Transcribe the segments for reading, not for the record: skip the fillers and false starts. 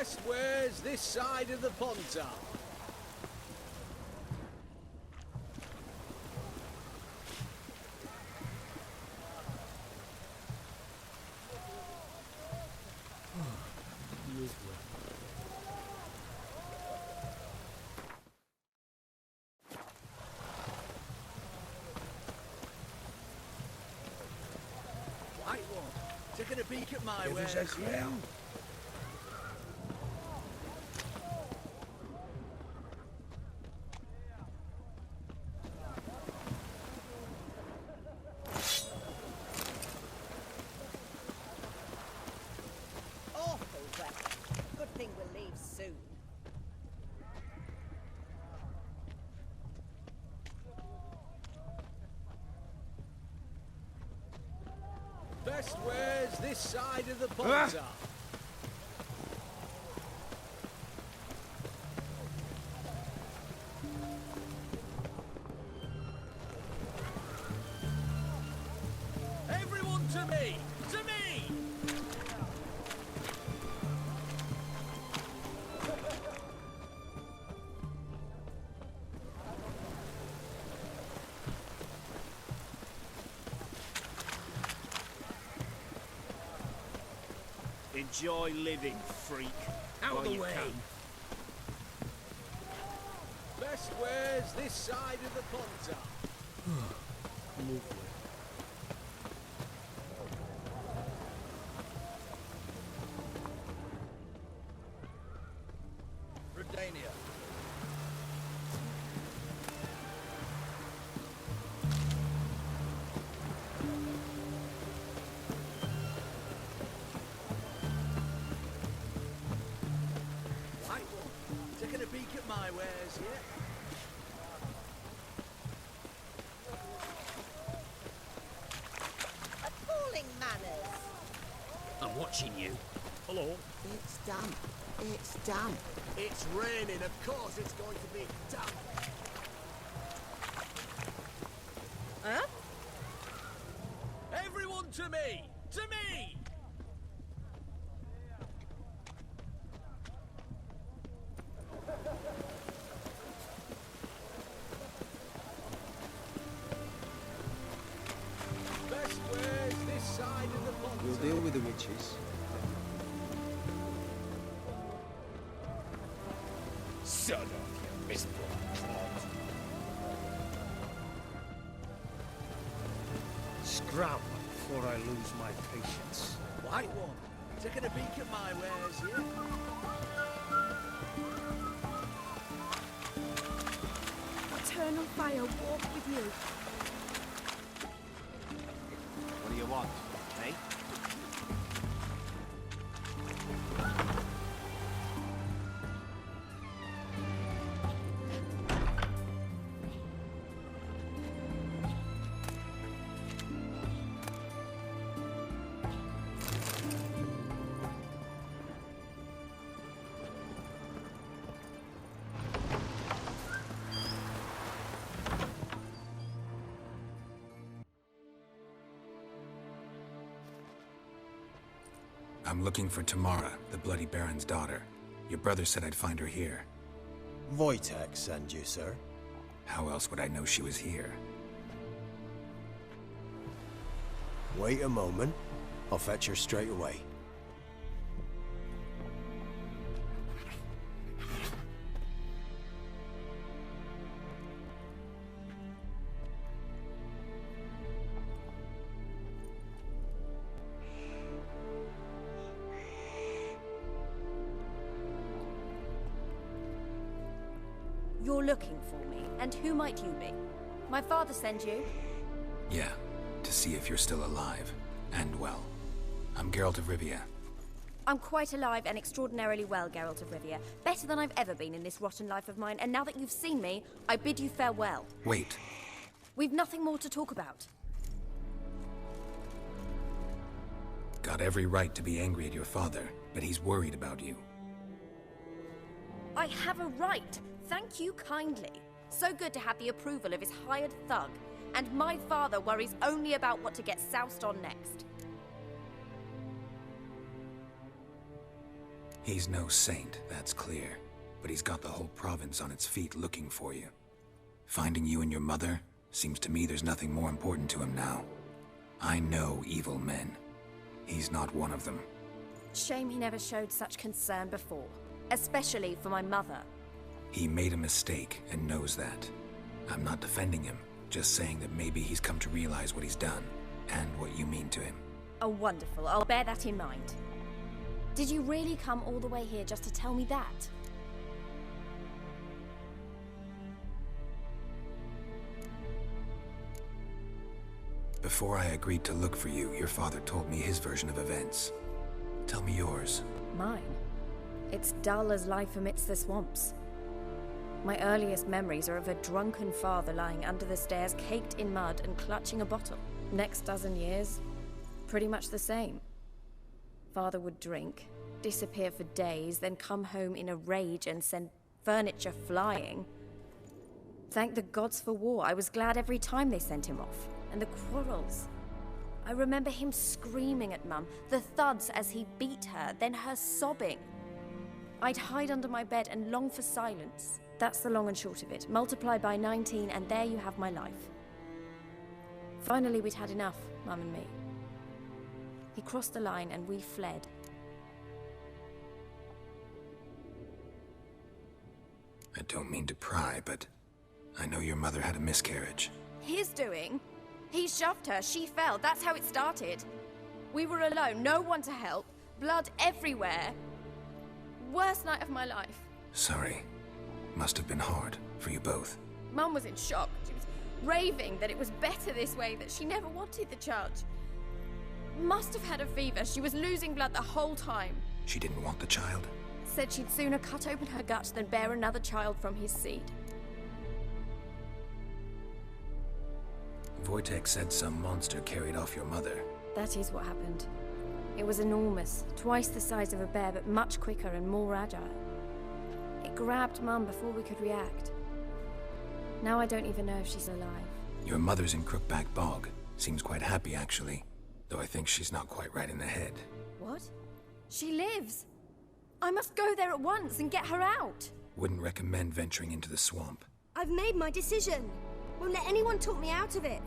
Best wares this side of the Pontar. Right one, taking a peek at my wares. Awful weather. Good thing we'll leave soon. Best wares this side of the Pontar. Everyone to me! To me! Enjoy living, freak. Out while the you way. can. Best wares this side of the Pontar. Redania. Right one, taking a peek at my wares, yeah? Appalling manners. I'm watching you. Hello. It's damp. It's damp. It's raining, of course it's going to be damp. Huh? Everyone to me! To me! Best wares this side of the pond. We'll deal with the witches. Son of you miserable clod. Scram before I lose my patience. White one, taking a peek at my wares here. Eternal fire walk with you. What do you want, eh? I'm looking for Tamara, the Bloody Baron's daughter. Your brother said I'd find her here. Wojtek send you, sir. How else would I know she was here? Wait a moment. I'll fetch her straight away. You're looking for me, and who might you be? My father sent you? Yeah, to see if you're still alive. And well. I'm Geralt of Rivia. I'm quite alive and extraordinarily well, Geralt of Rivia. Better than I've ever been in this rotten life of mine, and now that you've seen me, I bid you farewell. Wait. We've nothing more to talk about. Got every right to be angry at your father, but he's worried about you. I have a right. Thank you kindly. So good to have the approval of his hired thug. And my father worries only about what to get soused on next. He's no saint, that's clear. But he's got the whole province on its feet looking for you. Finding you and your mother, seems to me there's nothing more important to him now. I know evil men. He's not one of them. Shame he never showed such concern before. Especially for my mother. He made a mistake and knows that. I'm not defending him, just saying that maybe he's come to realize what he's done, and what you mean to him. Oh, wonderful. I'll bear that in mind. Did you really come all the way here just to tell me that? Before I agreed to look for you, your father told me his version of events. Tell me yours. Mine? It's dull as life amidst the swamps. My earliest memories are of a drunken father lying under the stairs, caked in mud and clutching a bottle. Next dozen years, pretty much the same. Father would drink, disappear for days, then come home in a rage and send furniture flying. Thank the gods for war. I was glad every time they sent him off. And the quarrels. I remember him screaming at Mum, the thuds as he beat her, then her sobbing. I'd hide under my bed and long for silence. That's the long and short of it. Multiply by 19 and there you have my life. Finally, we'd had enough, Mum and me. He crossed the line and we fled. I don't mean to pry, but I know your mother had a miscarriage. His doing? He shoved her, she fell, that's how it started. We were alone, no one to help, blood everywhere. Worst night of my life. Sorry. Must have been hard for you both. Mum was in shock. She was raving that it was better this way, that she never wanted the charge. Must have had a fever, she was losing blood the whole time. She didn't want the child? Said she'd sooner cut open her gut than bear another child from his seed. Wojtek said some monster carried off your mother. That is what happened. It was enormous, twice the size of a bear, but much quicker and more agile. It grabbed Mum before we could react. Now I don't even know if she's alive. Your mother's in Crookback Bog. Seems quite happy, actually. Though I think she's not quite right in the head. What? She lives! I must go there at once and get her out! Wouldn't recommend venturing into the swamp. I've made my decision. Won't let anyone talk me out of it.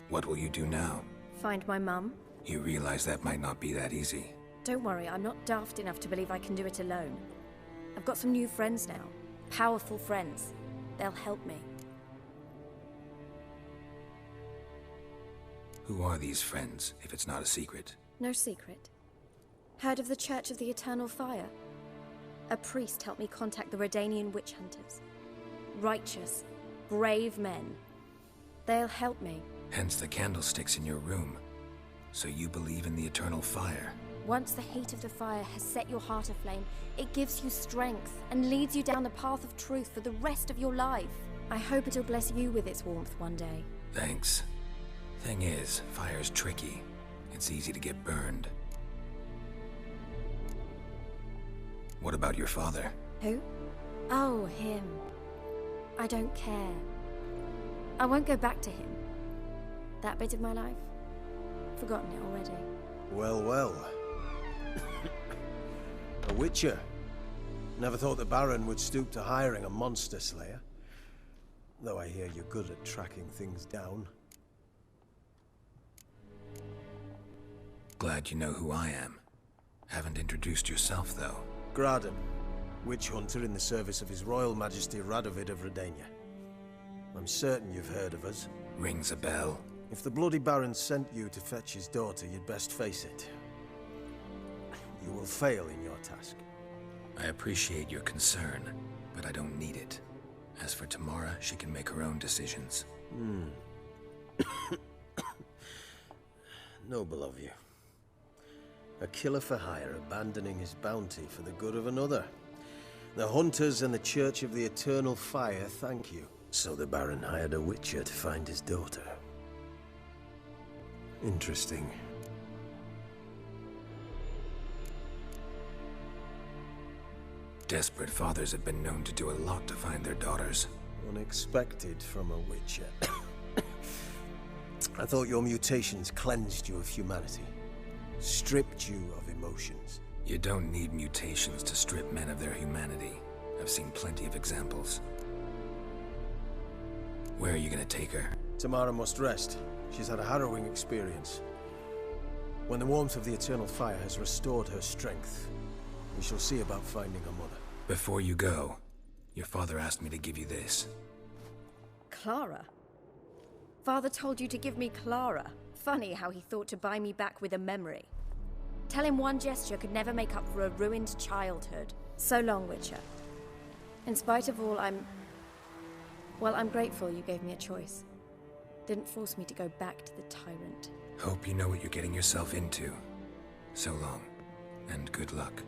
What will you do now? Find my mum? You realize that might not be that easy. Don't worry, I'm not daft enough to believe I can do it alone. I've got some new friends now. Powerful friends. They'll help me. Who are these friends, if it's not a secret? No secret. Heard of the Church of the Eternal Fire? A priest helped me contact the Redanian witch hunters. Righteous, brave men. They'll help me. Hence the candlesticks in your room. So you believe in the eternal fire? Once the heat of the fire has set your heart aflame, it gives you strength and leads you down the path of truth for the rest of your life. I hope it'll bless you with its warmth one day. Thanks. Thing is, fire's tricky. It's easy to get burned. What about your father? Who? Oh, him. I don't care. I won't go back to him. That bit of my life? Forgotten it already. Well, well. A witcher. Never thought the Baron would stoop to hiring a monster slayer. Though I hear you're good at tracking things down. Glad you know who I am. Haven't introduced yourself, though. Graden, witch hunter in the service of His Royal Majesty Radovid of Redania. I'm certain you've heard of us. Rings a bell. If the Bloody Baron sent you to fetch his daughter, you'd best face it. You will fail in your task. I appreciate your concern, but I don't need it. As for Tamara, she can make her own decisions. Noble of you. A killer for hire abandoning his bounty for the good of another. The hunters and the Church of the Eternal Fire thank you. So the Baron hired a witcher to find his daughter. Interesting. Desperate fathers have been known to do a lot to find their daughters. Unexpected from a witcher. I thought your mutations cleansed you of humanity, stripped you of emotions. You don't need mutations to strip men of their humanity. I've seen plenty of examples. Where are you gonna take her? Tamara must rest. She's had a harrowing experience. When the warmth of the Eternal Fire has restored her strength, we shall see about finding her mother. Before you go, your father asked me to give you this. Clara? Father told you to give me Clara. Funny how he thought to buy me back with a memory. Tell him one gesture could never make up for a ruined childhood. So long, Witcher. In spite of all, I'm grateful you gave me a choice. Didn't force me to go back to the tyrant. Hope you know what you're getting yourself into. So long, and good luck.